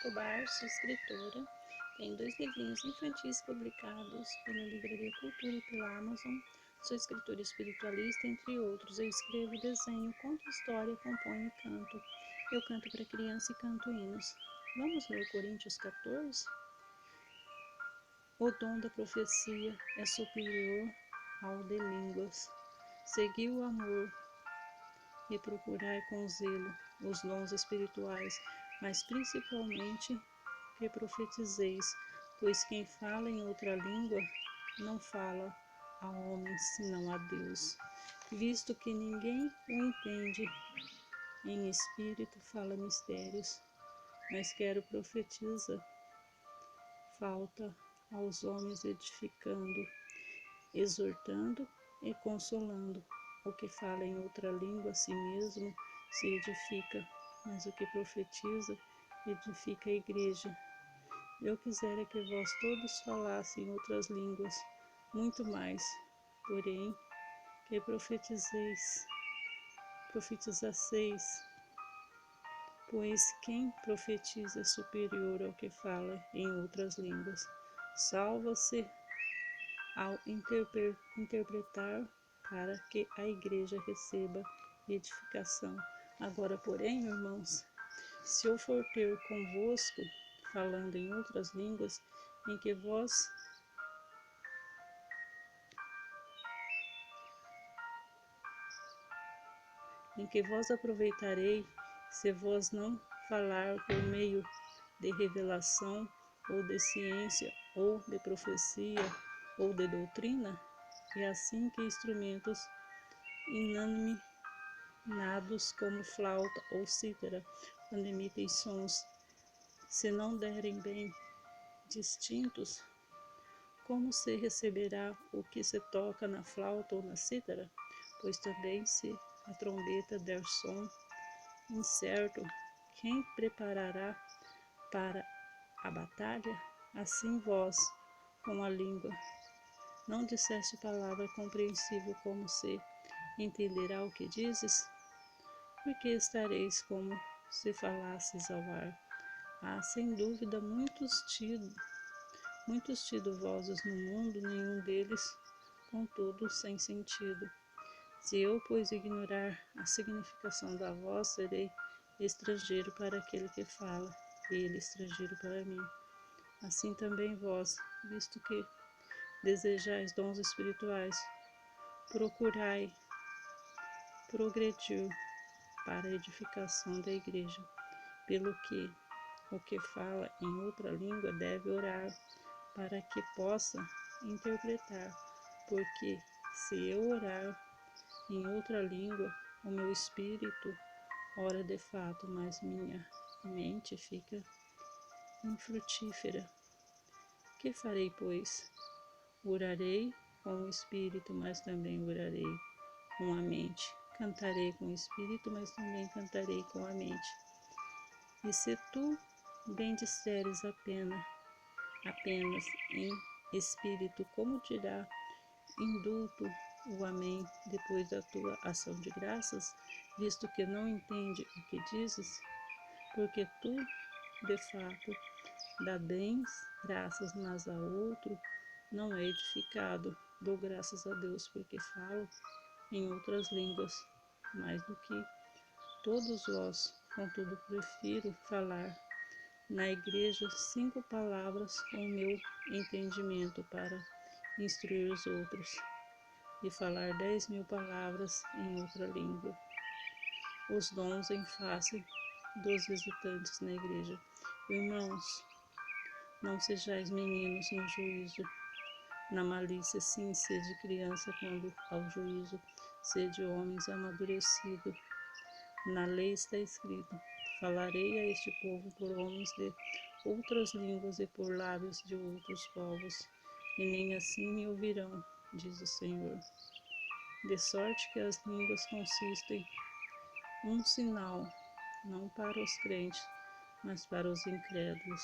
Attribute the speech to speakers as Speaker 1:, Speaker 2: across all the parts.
Speaker 1: Escobar, sou escritora. Tenho 2 livrinhos infantis publicados pela Livraria Cultura e pela Amazon. Sou escritora espiritualista, entre outros. Eu escrevo, desenho, conto história, componho e canto. Eu canto para criança e canto hinos. Vamos ler Coríntios 14? O dom da profecia é superior ao de línguas. Segui o amor e procurai com zelo os dons espirituais, mas principalmente que profetizeis, pois quem fala em outra língua não fala a homens, senão a Deus, visto que ninguém o entende. Em espírito fala mistérios, mas quero profetiza, falta aos homens edificando, exortando e consolando. O que fala em outra língua a si mesmo se edifica, mas o que profetiza edifica a igreja. Eu quisera que vós todos falassem outras línguas, muito mais, porém, que profetizasseis, pois quem profetiza é superior ao que fala em outras línguas. Salva-se ao interpretar para que a igreja receba edificação. Agora, porém, irmãos, se eu for ter convosco, falando em outras línguas, em que vós aproveitarei, se vós não falar por meio de revelação, ou de ciência, ou de profecia, ou de doutrina? É assim que instrumentos inanimados como flauta ou cítara, quando emitem sons, se não derem bem distintos, como se receberá o que se toca na flauta ou na cítara? Pois também se a trombeta der som incerto, quem preparará para a batalha? Assim vós, com a língua, não disseste palavra compreensível, como se entenderá o que dizes? Porque estareis como se falasseis ao ar. Há sem dúvida muitos tido vozes no mundo, nenhum deles, contudo, sem sentido. Se eu, pois, ignorar a significação da voz, serei estrangeiro para aquele que fala, e ele estrangeiro para mim. Assim também vós, visto que desejais dons espirituais, procurai progredir para a edificação da igreja, pelo que o que fala em outra língua deve orar para que possa interpretar, porque se eu orar em outra língua, o meu espírito ora de fato, mas minha mente fica infrutífera. Que farei, pois? Orarei com o espírito, mas também orarei com a mente. Cantarei com o espírito, mas também cantarei com a mente. E se tu bendisseres apenas em espírito, como dirá indulto o amém depois da tua ação de graças, visto que não entende o que dizes? Porque tu, de fato, dá bens, graças, mas a outro não é edificado. Dou graças a Deus porque falo em outras línguas, mais do que todos vós. Contudo, prefiro falar na igreja 5 palavras com o meu entendimento para instruir os outros, e falar 10.000 palavras em outra língua. Os dons em face dos visitantes na igreja. Irmãos, não sejais meninos no juízo, na malícia, sim, sede criança quando ao juízo, sede homens amadurecidos. Na lei está escrito: falarei a este povo por homens de outras línguas e por lábios de outros povos, e nem assim me ouvirão, diz o Senhor. De sorte que as línguas consistem um sinal, não para os crentes, mas para os incrédulos.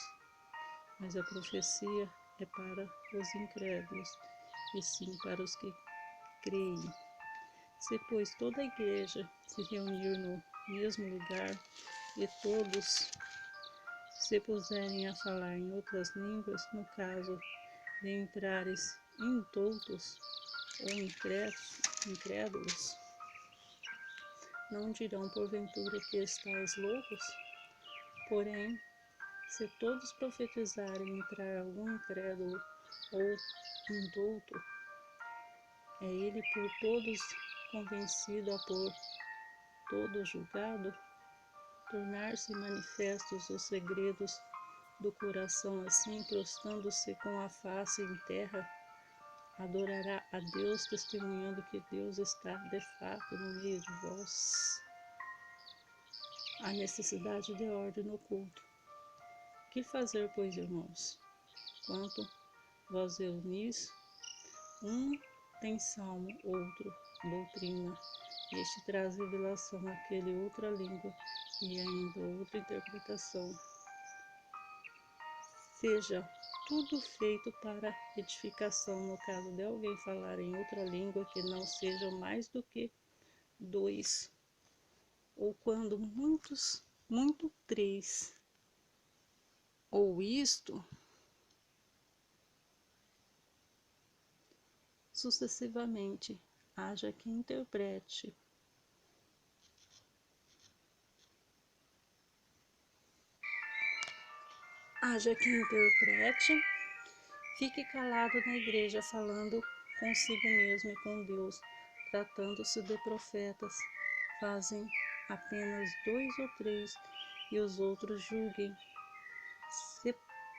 Speaker 1: Mas a profecia é para os incrédulos, e sim para os que creem. Se, pois, toda a igreja se reunir no mesmo lugar, e todos se puserem a falar em outras línguas, no caso de entrares indoutos ou incrédulos, não dirão porventura que estáis loucos? Porém, se todos profetizarem e entrar algum incrédulo ou indouto, é ele por todos convencido a por todos julgado, tornar-se manifestos os segredos do coração, assim, prostrando-se com a face em terra, adorará a Deus, testemunhando que Deus está de fato no meio de vós. A necessidade de ordem no culto. Que fazer, pois, irmãos? Quanto vós reunis, um tem salmo, outro doutrina, este traz revelação, aquele outra língua e ainda outra interpretação. Seja tudo feito para edificação, no caso de alguém falar em outra língua, que não sejam mais do que 2, ou quando muito 3, ou isto sucessivamente, haja quem interprete. Fique calado na igreja, falando consigo mesmo e com Deus. Tratando-se de profetas, fazem apenas 2 ou 3, e os outros julguem. Se,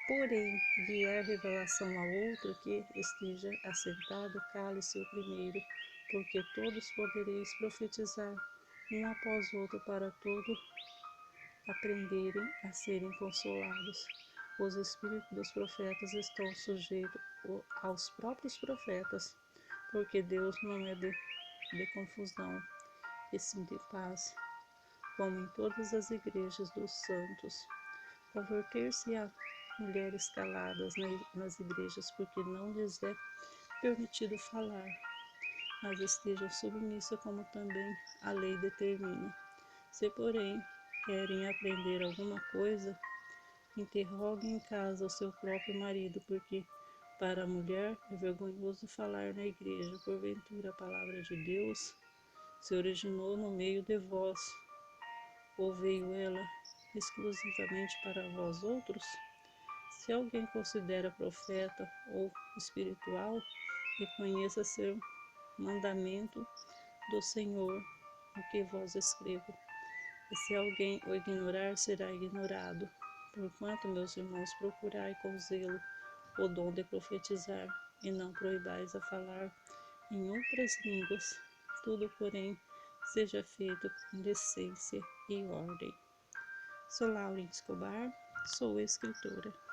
Speaker 1: porém, vier revelação a outro que esteja assentado, cale-se o primeiro, porque todos podereis profetizar, um após outro, para todos aprenderem a serem consolados. Os espíritos dos profetas estão sujeitos aos próprios profetas, porque Deus não é de confusão, e sim de paz, como em todas as igrejas dos santos. Converter-se a mulheres caladas nas igrejas, porque não lhes é permitido falar, mas estejam submissas, como também a lei determina. Se, porém, querem aprender alguma coisa, interroguem em casa o seu próprio marido, porque para a mulher é vergonhoso falar na igreja. Porventura, a palavra de Deus se originou no meio de vós, ou veio ela exclusivamente para vós outros? Se alguém considera profeta ou espiritual, reconheça ser mandamento do Senhor o que vos escrevo. E se alguém o ignorar, será ignorado. Porquanto, meus irmãos, procurai com zelo o dom de profetizar, e não proibais a falar em outras línguas. Tudo, porém, seja feito com decência e ordem. Sou Laura Escobar, sou escritora.